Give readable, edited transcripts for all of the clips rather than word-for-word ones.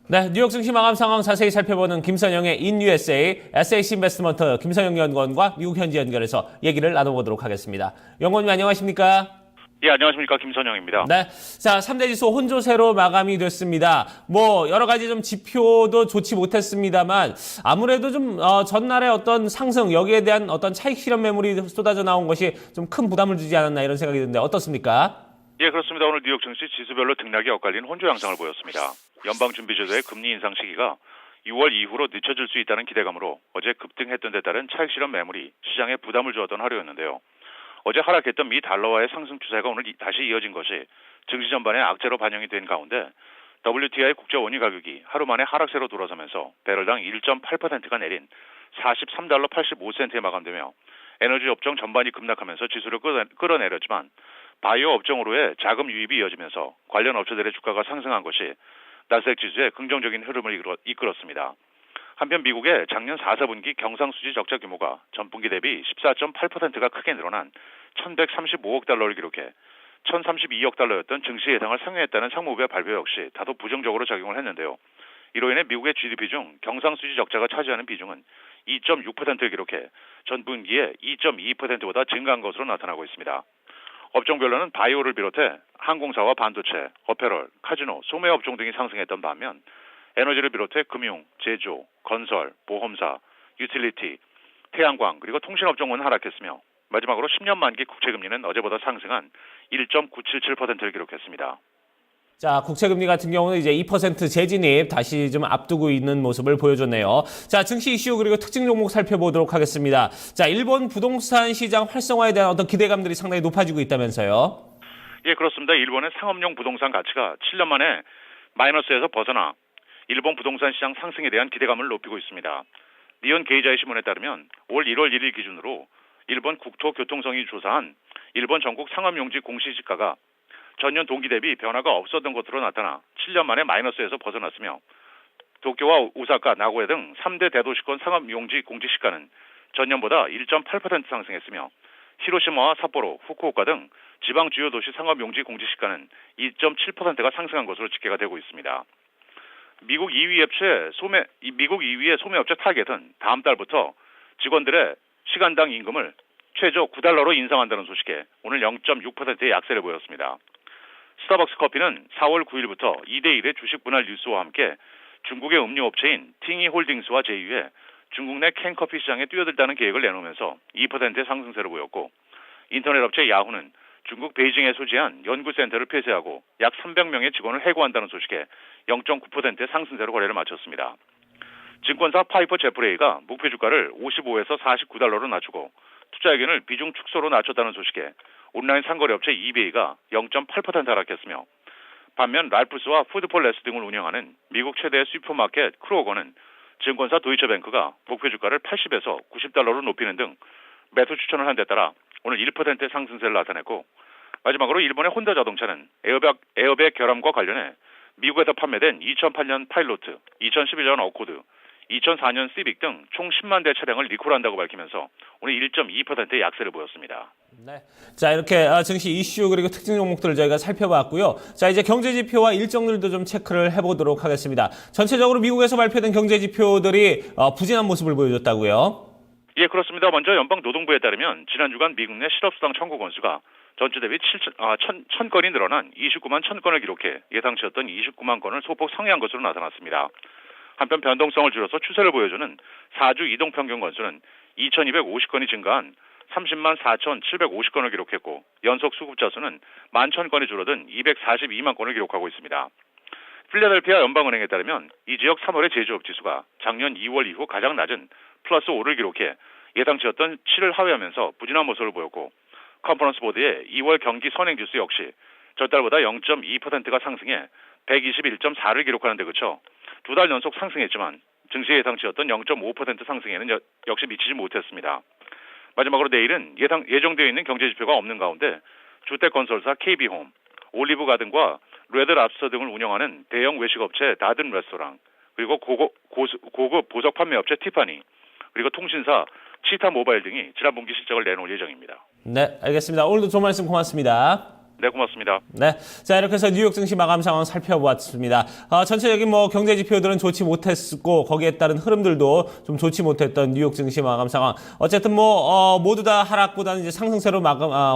네, 뉴욕 증시 마감 상황 자세히 살펴보는 김선영의 인USA SAC 인베스트먼트 김선영 연구원과 미국 현지 연결해서 얘기를 나눠보도록 하겠습니다. 연구원님 안녕하십니까? 예, 안녕하십니까. 김선영입니다. 네, 자 3대 지수 혼조세로 마감이 됐습니다. 뭐 여러 가지 좀 지표도 좋지 못했습니다만 아무래도 좀 전날의 어떤 상승 여기에 대한 어떤 차익 실현 매물이 쏟아져 나온 것이 좀 큰 부담을 주지 않았나 이런 생각이 드는데 어떻습니까? 예, 그렇습니다. 오늘 뉴욕 증시 지수별로 등락이 엇갈린 혼조 양상을 보였습니다. 연방준비제도의 금리 인상 시기가 6월 이후로 늦춰질 수 있다는 기대감으로 어제 급등했던 데 따른 차익 실현 매물이 시장에 부담을 주었던 하루였는데요. 어제 하락했던 미 달러와의 상승 추세가 오늘 다시 이어진 것이 증시 전반에 악재로 반영이 된 가운데 WTI 국제 원유 가격이 하루 만에 하락세로 돌아서면서 배럴당 1.8%가 내린 43달러 85센트에 마감되며 에너지 업종 전반이 급락하면서 지수를 끌어내렸지만 바이오 업종으로의 자금 유입이 이어지면서 관련 업체들의 주가가 상승한 것이 나스닥 지수의 긍정적인 흐름을 이끌었습니다. 한편 미국의 작년 4사분기 경상수지 적자 규모가 전분기 대비 14.8%가 크게 늘어난 1,135억 달러를 기록해 1,032억 달러였던 증시 예상을 상회했다는 상무부의 발표 역시 다소 부정적으로 작용을 했는데요. 이로 인해 미국의 GDP 중 경상수지 적자가 차지하는 비중은 2.6%를 기록해 전분기에 2.2%보다 증가한 것으로 나타나고 있습니다. 업종별로는 바이오를 비롯해 항공사와 반도체, 어페럴, 카지노, 소매 업종 등이 상승했던 반면 에너지를 비롯해 금융, 제조, 건설, 보험사, 유틸리티, 태양광 그리고 통신업종은 하락했으며 마지막으로 10년 만기 국채금리는 어제보다 상승한 1.977%를 기록했습니다. 자, 국채금리 같은 경우는 이제 2% 재진입 다시 좀 앞두고 있는 모습을 보여줬네요. 자, 증시 이슈 그리고 특징 종목 살펴보도록 하겠습니다. 자, 일본 부동산 시장 활성화에 대한 어떤 기대감들이 상당히 높아지고 있다면서요? 예, 그렇습니다. 일본의 상업용 부동산 가치가 7년 만에 마이너스에서 벗어나 일본 부동산 시장 상승에 대한 기대감을 높이고 있습니다. 니혼 게이자이 신문에 따르면 올 1월 1일 기준으로 일본 국토교통성이 조사한 일본 전국 상업용지 공시지가가 전년 동기 대비 변화가 없었던 것으로 나타나 7년 만에 마이너스에서 벗어났으며 도쿄와 오사카, 나고야 등 3대 대도시권 상업용지 공시시가는 전년보다 1.8% 상승했으며 히로시마와 삿포로, 후쿠오카 등 지방 주요 도시 상업용지 공시시가는 2.7%가 상승한 것으로 집계가 되고 있습니다. 미국 2위의 소매업체 타겟은 다음 달부터 직원들의 시간당 임금을 최저 9달러로 인상한다는 소식에 오늘 0.6%의 약세를 보였습니다. 스타벅스 커피는 4월 9일부터 2대1의 주식 분할 뉴스와 함께 중국의 음료업체인 팅이홀딩스와 제휴해 중국 내 캔커피 시장에 뛰어들다는 계획을 내놓으면서 2%의 상승세를 보였고 인터넷 업체 야후는 중국 베이징에 소재한 연구센터를 폐쇄하고 약 300명의 직원을 해고한다는 소식에 0.9%의 상승세로 거래를 마쳤습니다. 증권사 파이퍼 제프레이가 목표 주가를 55에서 49달러로 낮추고 투자 의견을 비중 축소로 낮췄다는 소식에 온라인 상거래 업체 이베이가 0.8% 하락했으며 반면 랄프스와 푸드폴레스 등을 운영하는 미국 최대 슈퍼마켓 크로거는 증권사 도이처뱅크가 목표 주가를 80에서 90달러로 높이는 등 매수 추천을 한 데 따라 오늘 1%의 상승세를 나타냈고 마지막으로 일본의 혼다 자동차는 에어백 결함과 관련해 미국에서 판매된 2008년 파일로트, 2011년 어코드, 2004년 시빅 등 총 10만 대 차량을 리콜한다고 밝히면서 오늘 1.2%의 약세를 보였습니다. 네. 자, 이렇게 증시 이슈 그리고 특징 종목들을 저희가 살펴봤고요. 자, 이제 경제 지표와 일정들도 좀 체크를 해보도록 하겠습니다. 전체적으로 미국에서 발표된 경제 지표들이 부진한 모습을 보여줬다고요? 예, 그렇습니다. 먼저 연방노동부에 따르면 지난 주간 미국 내 실업수당 청구 건수가 전주 대비 1,000건이 늘어난 29만 1,000건을 기록해 예상치였던 29만 건을 소폭 상회한 것으로 나타났습니다. 한편 변동성을 줄여서 추세를 보여주는 4주 이동평균 건수는 2,250건이 증가한 30만 4,750건을 기록했고 연속 수급자 수는 11,000건이 줄어든 242만 건을 기록하고 있습니다. 필라델피아 연방은행에 따르면 이 지역 3월의 제조업 지수가 작년 2월 이후 가장 낮은 플러스 5를 기록해 예상치였던 7을 하회하면서 부진한 모습을 보였고 컨퍼런스 보드의 2월 경기 선행 지수 역시 전달보다 0.2%가 상승해 121.4를 기록하는 데 그쳐 두 달 연속 상승했지만 증시 예상치였던 0.5% 상승에는 역시 미치지 못했습니다. 마지막으로 내일은 예정되어 있는 경제지표가 없는 가운데 주택건설사 KB홈, 올리브가든과 레드랍스터 등을 운영하는 대형 외식업체 다든 레스토랑, 그리고 고급 보석 판매업체 티파니, 그리고 통신사 치타 모바일 등이 지난 분기 실적을 내놓을 예정입니다. 네, 알겠습니다. 오늘도 좋은 말씀 고맙습니다. 네, 고맙습니다. 네. 자, 이렇게 해서 뉴욕 증시 마감 상황 살펴보았습니다. 전체적인 경제 지표들은 좋지 못했고, 거기에 따른 흐름들도 좀 좋지 못했던 뉴욕 증시 마감 상황. 어쨌든 모두 다 하락보다는 이제 상승세로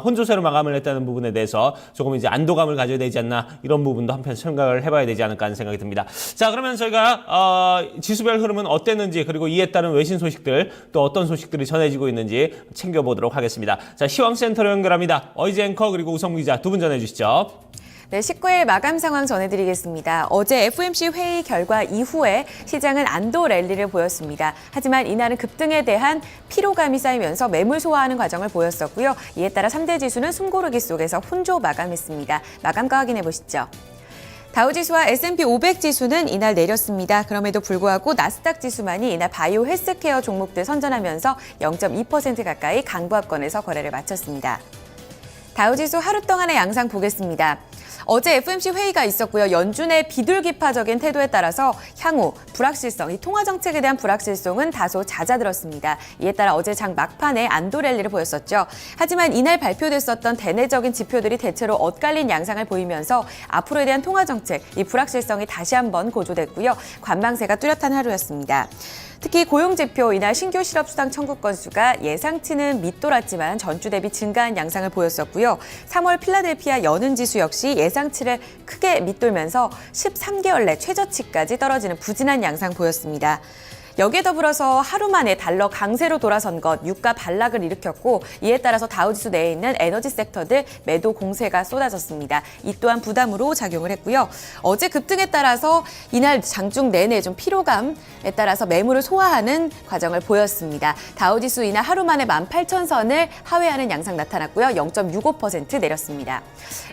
혼조세로 마감을 했다는 부분에 대해서 조금 이제 안도감을 가져야 되지 않나, 이런 부분도 한편 생각을 해봐야 되지 않을까 하는 생각이 듭니다. 자, 그러면 저희가, 지수별 흐름은 어땠는지, 그리고 이에 따른 외신 소식들, 또 어떤 소식들이 전해지고 있는지 챙겨보도록 하겠습니다. 자, 시황센터로 연결합니다. 어이지 앵커 그리고 우성무 기자 두 분 전해주시죠. 네, 19일 마감 상황 전해드리겠습니다. 어제 FOMC 회의 결과 이후에 시장은 안도 랠리를 보였습니다. 하지만 이날은 급등에 대한 피로감이 쌓이면서 매물 소화하는 과정을 보였었고요. 이에 따라 3대 지수는 숨고르기 속에서 혼조 마감했습니다. 마감가 확인해 보시죠. 다우지수와 S&P 500 지수는 이날 내렸습니다. 그럼에도 불구하고 나스닥 지수만이 이날 바이오 헬스케어 종목들 선전하면서 0.2% 가까이 강보합권에서 거래를 마쳤습니다. 다우지수 하루 동안의 양상 보겠습니다. 어제 FOMC 회의가 있었고요. 연준의 비둘기파적인 태도에 따라서 향후 불확실성, 이 통화 정책에 대한 불확실성은 다소 잦아들었습니다. 이에 따라 어제 장 막판에 안도 랠리를 보였었죠. 하지만 이날 발표됐었던 대내적인 지표들이 대체로 엇갈린 양상을 보이면서 앞으로에 대한 통화 정책, 이 불확실성이 다시 한번 고조됐고요. 관망세가 뚜렷한 하루였습니다. 특히 고용지표 이날 신규 실업수당 청구 건수가 예상치는 밑돌았지만 전주 대비 증가한 양상을 보였었고요. 3월 필라델피아 연은지수 역시 예상치를 크게 밑돌면서 13개월 내 최저치까지 떨어지는 부진한 양상 보였습니다. 여기에 더불어서 하루 만에 달러 강세로 돌아선 것, 유가 반락을 일으켰고 이에 따라서 다우지수 내에 있는 에너지 섹터들 매도 공세가 쏟아졌습니다. 이 또한 부담으로 작용을 했고요. 어제 급등에 따라서 이날 장중 내내 좀 피로감에 따라서 매물을 소화하는 과정을 보였습니다. 다우지수 이날 하루 만에 18,000선을 하회하는 양상 나타났고요. 0.65% 내렸습니다.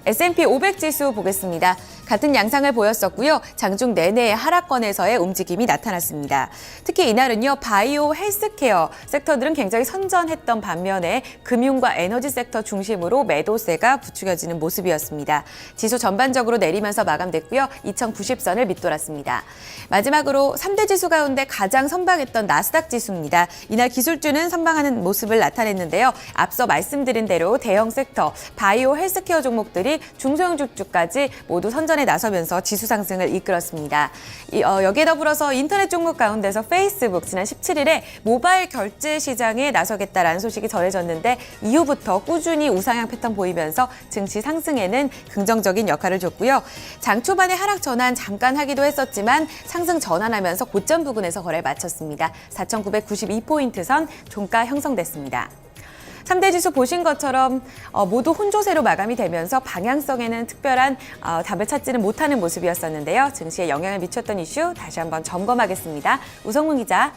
S&P 500 지수 보겠습니다. 같은 양상을 보였었고요. 장중 내내 하락권에서의 움직임이 나타났습니다. 특히 이날은요, 바이오 헬스케어 섹터들은 굉장히 선전했던 반면에 금융과 에너지 섹터 중심으로 매도세가 부추겨지는 모습이었습니다. 지수 전반적으로 내리면서 마감됐고요. 2090선을 밑돌았습니다. 마지막으로 3대 지수 가운데 가장 선방했던 나스닥 지수입니다. 이날 기술주는 선방하는 모습을 나타냈는데요. 앞서 말씀드린 대로 대형 섹터, 바이오 헬스케어 종목들이 중소형 주주까지 모두 선전에 나서면서 지수 상승을 이끌었습니다. 여기에 더불어서 인터넷 종목 가운데서 페이스북 지난 17일에 모바일 결제 시장에 나서겠다라는 소식이 전해졌는데 이후부터 꾸준히 우상향 패턴 보이면서 증시 상승에는 긍정적인 역할을 줬고요. 장 초반에 하락 전환 잠깐 하기도 했었지만 상승 전환하면서 고점 부근에서 거래를 마쳤습니다. 4,992포인트 선 종가 형성됐습니다. 3대 지수 보신 것처럼 모두 혼조세로 마감이 되면서 방향성에는 특별한 답을 찾지는 못하는 모습이었었는데요. 증시에 영향을 미쳤던 이슈 다시 한번 점검하겠습니다. 우성문 기자.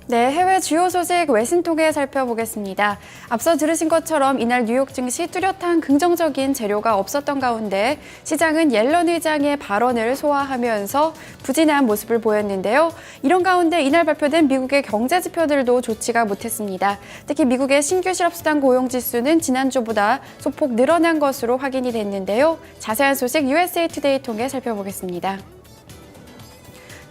네, 해외 주요 소식 외신 통해 살펴보겠습니다. 앞서 들으신 것처럼 이날 뉴욕 증시 뚜렷한 긍정적인 재료가 없었던 가운데 시장은 옐런 의장의 발언을 소화하면서 부진한 모습을 보였는데요. 이런 가운데 이날 발표된 미국의 경제 지표들도 좋지가 못했습니다. 특히 미국의 신규 실업수당 고용지수는 지난주보다 소폭 늘어난 것으로 확인이 됐는데요. 자세한 소식 USA Today 통해 살펴보겠습니다.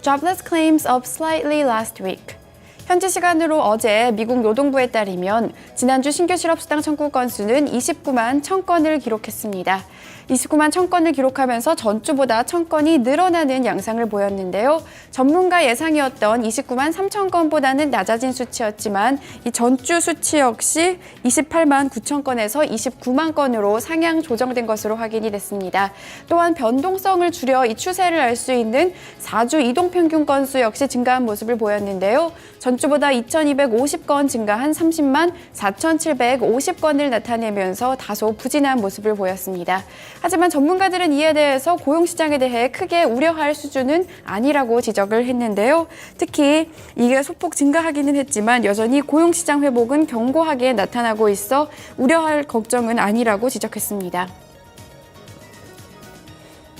Jobless claims up slightly last week. 현지 시간으로 어제 미국 노동부에 따르면 지난주 신규 실업수당 청구 건수는 29만 1,000건을 기록했습니다. 29만 1,000건을 기록하면서 전주보다 1,000건이 늘어나는 양상을 보였는데요. 전문가 예상이었던 29만 3,000건보다는 낮아진 수치였지만 이 전주 수치 역시 28만 9,000건에서 29만 건으로 상향 조정된 것으로 확인이 됐습니다. 또한 변동성을 줄여 이 추세를 알 수 있는 4주 이동평균 건수 역시 증가한 모습을 보였는데요. 전주보다 2,250건 증가한 30만 4,750건을 나타내면서 다소 부진한 모습을 보였습니다. 하지만 전문가들은 이에 대해서 고용시장에 대해 크게 우려할 수준은 아니라고 지적을 했는데요. 특히 이게 소폭 증가하기는 했지만 여전히 고용시장 회복은 견고하게 나타나고 있어 우려할 걱정은 아니라고 지적했습니다.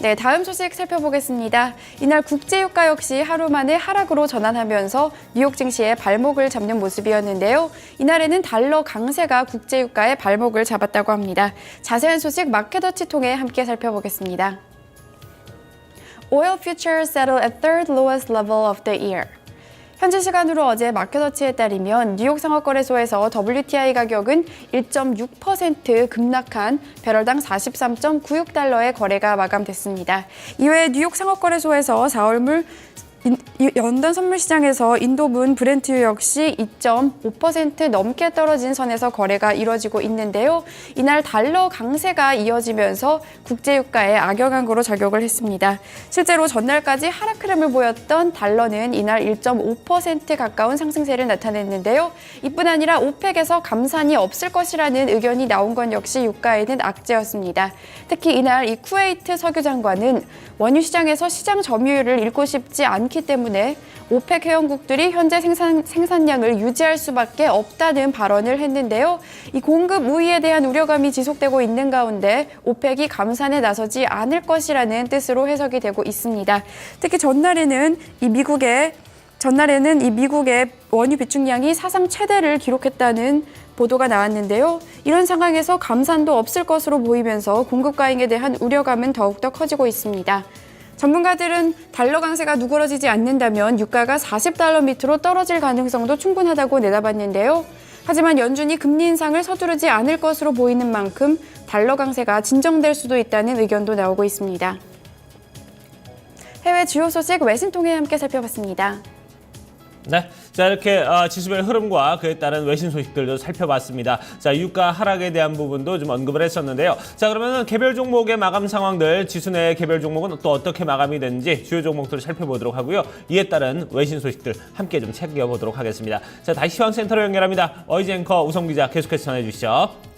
네, 다음 소식 살펴보겠습니다. 이날 국제유가 역시 하루 만에 하락으로 전환하면서 뉴욕 증시의 발목을 잡는 모습이었는데요. 이날에는 달러 강세가 국제유가의 발목을 잡았다고 합니다. 자세한 소식 마켓워치 통해 함께 살펴보겠습니다. Oil futures settle at third lowest level of the year. 현지 시간으로 어제 마켓워치에 따르면 뉴욕 상업거래소에서 WTI 가격은 1.6% 급락한 배럴당 43.96달러의 거래가 마감됐습니다. 이외에 뉴욕 상업거래소에서 4월 연단 선물 시장에서 인도분 브렌트유 역시 2.5% 넘게 떨어진 선에서 거래가 이뤄지고 있는데요. 이날 달러 강세가 이어지면서 국제유가에 악영향으로 작용을 했습니다. 실제로 전날까지 하락 흐름을 보였던 달러는 이날 1.5% 가까운 상승세를 나타냈는데요. 이뿐 아니라 오펙에서 감산이 없을 것이라는 의견이 나온 건 역시 유가에는 악재였습니다. 특히 이날 이 쿠웨이트 석유 장관은 원유 시장에서 시장 점유율을 잃고 싶지 않기 때문에 오펙 회원국들이 현재 생산량을 유지할 수밖에 없다는 발언을 했는데요. 이 공급 우위에 대한 우려감이 지속되고 있는 가운데 오펙이 감산에 나서지 않을 것이라는 뜻으로 해석이 되고 있습니다. 특히 전날에는 이 미국의 원유 비축량이 사상 최대를 기록했다는 보도가 나왔는데요. 이런 상황에서 감산도 없을 것으로 보이면서 공급 과잉에 대한 우려감은 더욱더 커지고 있습니다. 전문가들은 달러 강세가 누그러지지 않는다면 유가가 40달러 밑으로 떨어질 가능성도 충분하다고 내다봤는데요. 하지만 연준이 금리 인상을 서두르지 않을 것으로 보이는 만큼 달러 강세가 진정될 수도 있다는 의견도 나오고 있습니다. 해외 주요 소식 외신 통해 함께 살펴봤습니다. 네, 자 이렇게 지수별 흐름과 그에 따른 외신 소식들도 살펴봤습니다. 자 유가 하락에 대한 부분도 좀 언급을 했었는데요. 자 그러면은 개별 종목의 마감 상황들, 지수 내 개별 종목은 또 어떻게 마감이 되는지 주요 종목들을 살펴보도록 하고요. 이에 따른 외신 소식들 함께 좀 챙겨보도록 하겠습니다. 자 다시 시황센터로 연결합니다. 어이지 앵커 우성 기자 계속해서 전해주시죠.